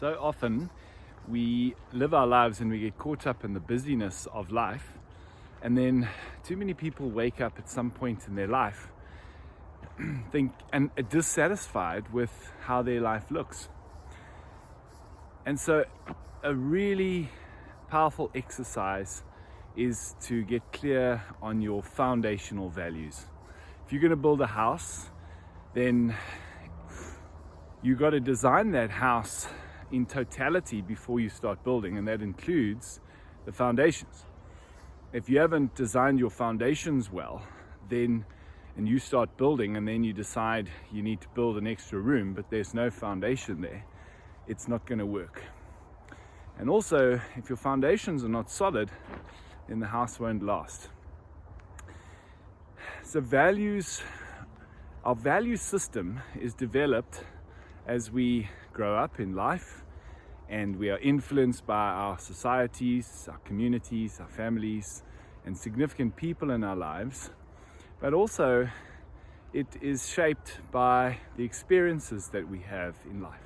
So often we live our lives and we get caught up in the busyness of life, and then too many people wake up at some point in their life and are dissatisfied with how their life looks. And so a really powerful exercise is to get clear on your foundational values. If you're going to build a house, then you got to design that house in totality before you start building, and that includes the foundations. If you haven't designed your foundations well, then and you start building and then you decide you need to build an extra room, but there's no foundation there, it's not going to work. And also, if your foundations are not solid, then the house won't last. So our value system is developed as we grow up in life, and we are influenced by our societies, our communities, our families, and significant people in our lives. But also, it is shaped by the experiences that we have in life.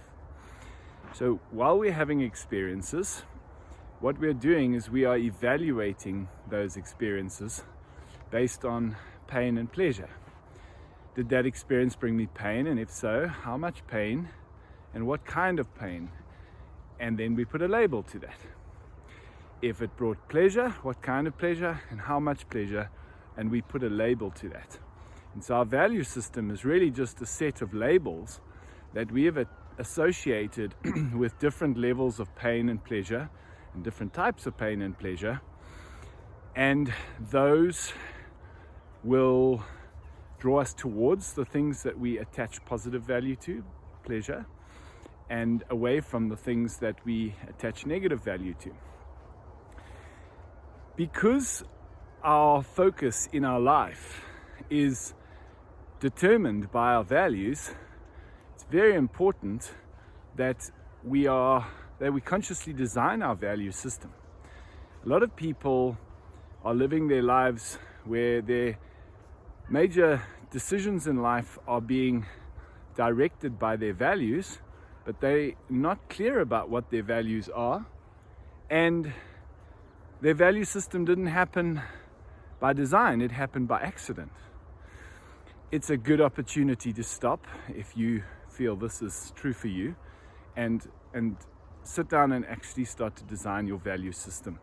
So while we're having experiences, what we're doing is we are evaluating those experiences based on pain and pleasure. Did that experience bring me pain? And if so, how much pain and what kind of pain? And then we put a label to that. If it brought pleasure, what kind of pleasure and how much pleasure? And we put a label to that. And so our value system is really just a set of labels that we have associated with different levels of pain and pleasure and different types of pain and pleasure. And those will draw us towards the things that we attach positive value to, pleasure, and away from the things that we attach negative value to. Because our focus in our life is determined by our values, it's very important that we consciously design our value system. A lot of people are living their lives where their major decisions in life are being directed by their values, but they're not clear about what their values are, and their value system didn't happen by design, it happened by accident. It's a good opportunity to stop if you feel this is true for you, and sit down and actually start to design your value system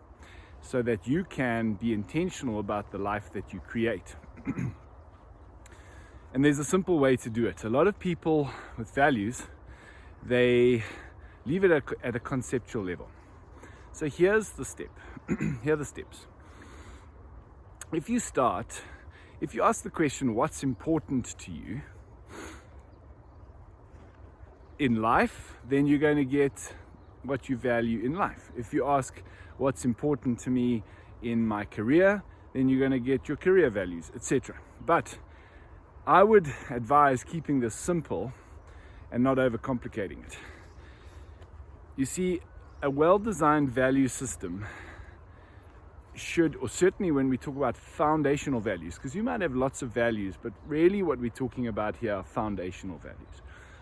so that you can be intentional about the life that you create. And there's a simple way to do it. A lot of people with values, they leave it at a conceptual level. So here's the step. Here are the steps. If you ask the question, what's important to you in life, then you're going to get what you value in life. If you ask, what's important to me in my career, then you're going to get your career values, etc. But I would advise keeping this simple and not overcomplicating it. You see, a well-designed value system should, or certainly when we talk about foundational values, because you might have lots of values, but really what we're talking about here are foundational values.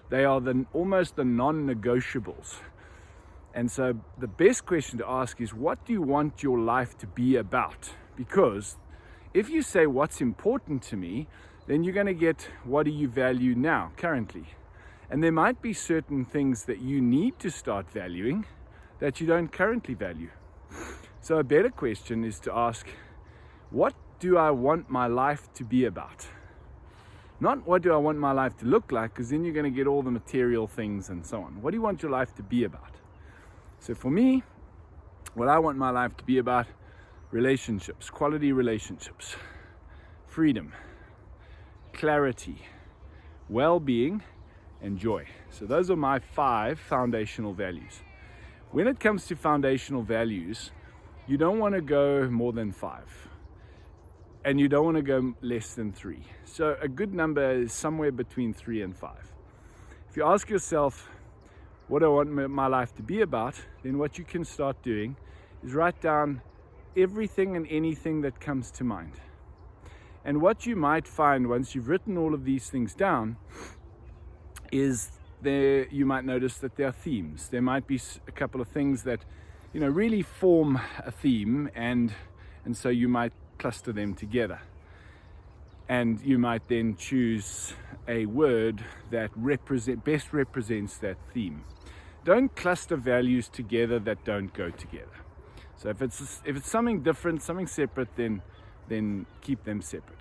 They are almost the non-negotiables. And so the best question to ask is, what do you want your life to be about? Because if you say what's important to me, then you're going to get what do you value now, currently. And there might be certain things that you need to start valuing that you don't currently value. So a better question is to ask, what do I want my life to be about? Not what do I want my life to look like, because then you're going to get all the material things and so on. What do you want your life to be about? So for me, what I want my life to be about, relationships, quality relationships, freedom, clarity, well-being, and joy. So those are my 5 foundational values. When it comes to foundational values, you don't want to go more than 5, and you don't want to go less than 3. So a good number is somewhere between 3 and 5. If you ask yourself, what do I want my life to be about, then what you can start doing is write down everything and anything that comes to mind. And what you might find once you've written all of these things down is there you might notice that there are themes. There might be a couple of things that really form a theme, and so you might cluster them together. And you might then choose a word that best represents that theme. Don't cluster values together that don't go together. So if it's something different, something separate, then keep them separate.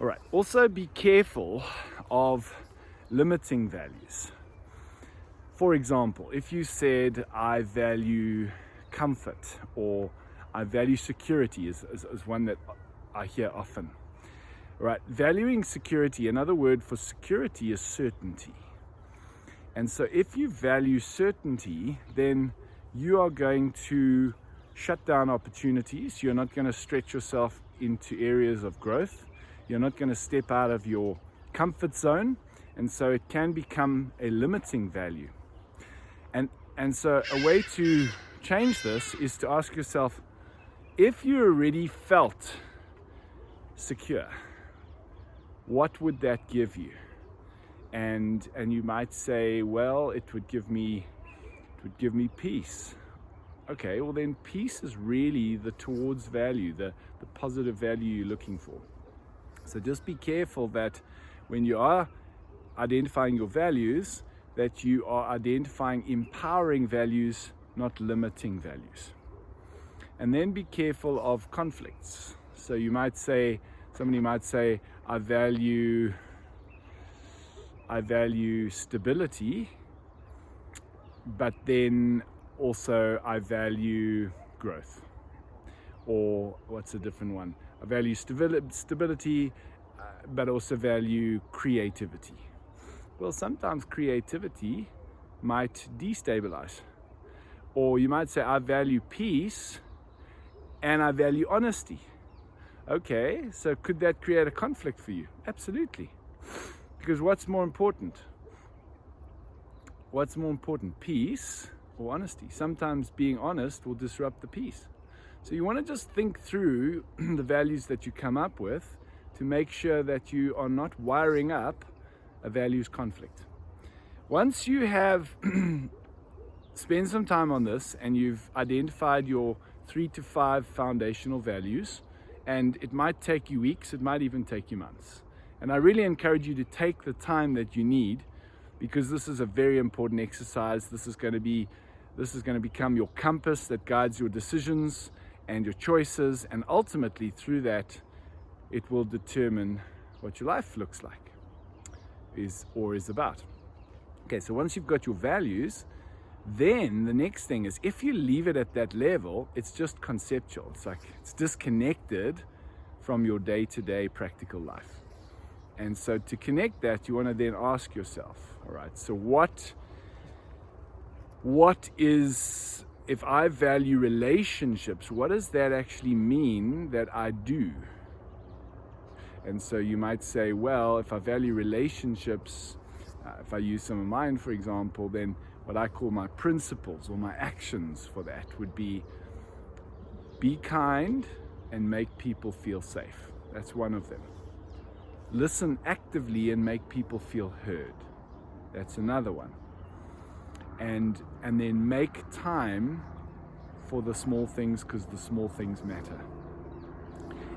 All right. Also be careful of limiting values. For example, if you said, I value comfort, or I value security is one that I hear often. Right, valuing security, another word for security is certainty. And so if you value certainty, then you are going to shut down opportunities. You're not going to stretch yourself into areas of growth. You're not going to step out of your comfort zone. And so it can become a limiting value. And so a way to change this is to ask yourself, if you already felt secure, what would that give you? And you might say, well, it would give me peace. Okay, well then peace is really the towards value, the positive value you're looking for. So just be careful that when you are identifying your values, that you are identifying empowering values, not limiting values. And then be careful of conflicts. So somebody might say, I value stability, but then also I value growth. Or what's a different one? I value stability, but also value creativity. Well, sometimes creativity might destabilize. Or you might say, I value peace and I value honesty. Okay, so could that create a conflict for you? Absolutely. Because what's more important? What's more important, peace or honesty? Sometimes being honest will disrupt the peace. So you want to just think through the values that you come up with to make sure that you are not wiring up a values conflict. Once you have spent some time on this and you've identified your 3 to 5 foundational values, and it might take you weeks, it might even take you months. And I really encourage you to take the time that you need, because this is a very important exercise. This is going to become your compass that guides your decisions and your choices, and ultimately through that, it will determine what your life looks like, is about. Okay, so once you've got your values, then the next thing is, if you leave it at that level, it's just conceptual. It's disconnected from your day-to-day practical life. And so to connect that, you want to then ask yourself, all right, so what is, if I value relationships, what does that actually mean that I do? And so you might say, well, if I value relationships, if I use some of mine, for example, then what I call my principles or my actions for that would be kind and make people feel safe. That's one of them. Listen actively and make people feel heard. That's another one. And then make time for the small things, because the small things matter.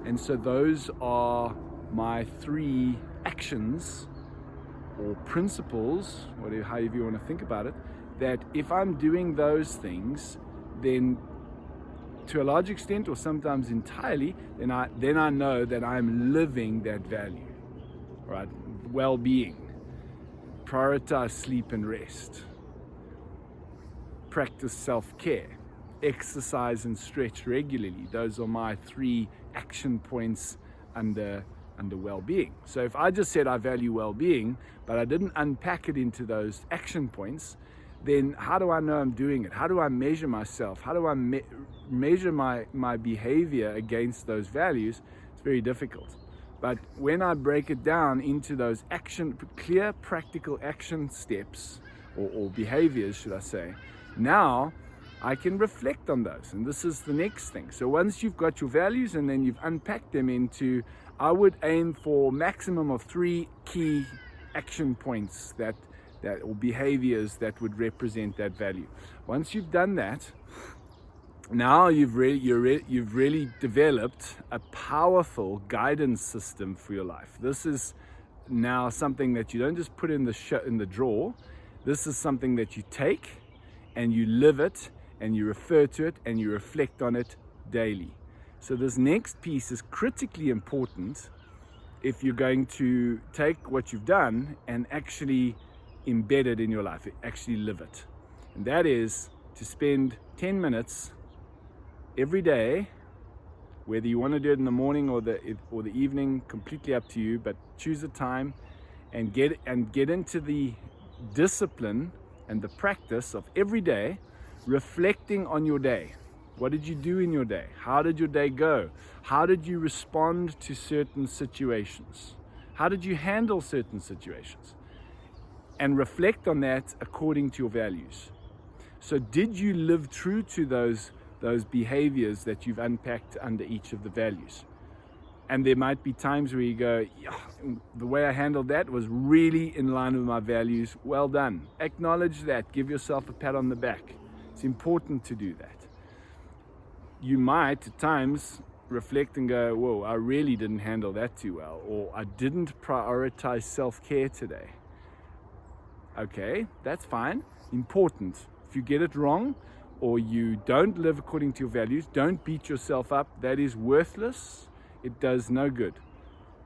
And so those are my 3 actions or principles, however you want to think about it, that if I'm doing those things, then to a large extent, or sometimes entirely, then I know that I'm living that value, right? Well-being, prioritize sleep and rest, practice self-care, exercise and stretch regularly. Those are my 3 action points under well-being. So if I just said I value well-being, but I didn't unpack it into those action points, then how do I know I'm doing it? How do I measure myself? How do I measure my behavior against those values? It's very difficult. But when I break it down into those clear, practical action steps, or behaviors, should I say, now I can reflect on those. And this is the next thing. So once you've got your values and then you've unpacked them into, I would aim for maximum of 3 key action points that or behaviors that would represent that value. Once you've done that, now you've really developed a powerful guidance system for your life. This is now something that you don't just put in the drawer. This is something that you take and you live it, and you refer to it, and you reflect on it daily. So this next piece is critically important if you're going to take what you've done and actually embed it in your life, actually live it. And that is to spend 10 minutes every day, whether you want to do it in the morning or the evening, completely up to you, but choose a time and get into the discipline and the practice of every day reflecting on your day. What did you do in your day? How did your day go? How did you respond to certain situations? How did you handle certain situations? And reflect on that according to your values. So did you live true to those behaviors that you've unpacked under each of the values? And there might be times where you go, yeah, the way I handled that was really in line with my values. Well done. Acknowledge that. Give yourself a pat on the back. It's important to do that. You might at times reflect and go, whoa, I really didn't handle that too well, or I didn't prioritize self-care today. Okay, that's fine. Important. If you get it wrong or you don't live according to your values, don't beat yourself up. That is worthless. It does no good.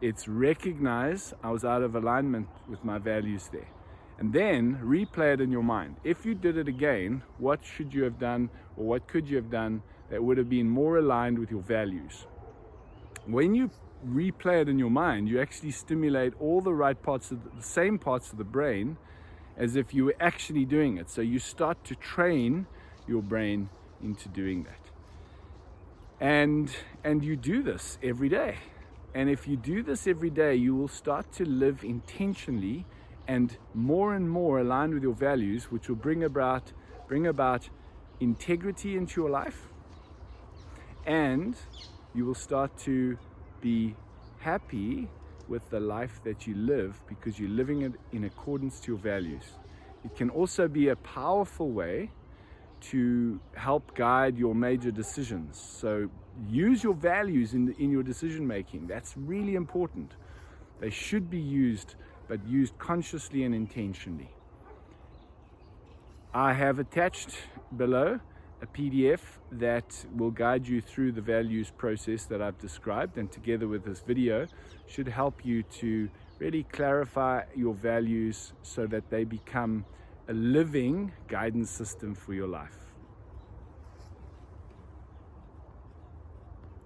It's recognize I was out of alignment with my values there. And then replay it in your mind. If you did it again, what should you have done, or what could you have done that would have been more aligned with your values? When you replay it in your mind, you actually stimulate all the right parts of the same parts of the brain as if you were actually doing it. So you start to train your brain into doing that. And you do this every day. And if you do this every day, you will start to live intentionally and more aligned with your values, which will bring about integrity into your life. And you will start to be happy with the life that you live because you're living it in accordance to your values. It can also be a powerful way to help guide your major decisions. So use your values in your decision making. That's really important. They should be used, but used consciously and intentionally. I have attached below a PDF that will guide you through the values process that I've described, and together with this video should help you to really clarify your values so that they become a living guidance system for your life.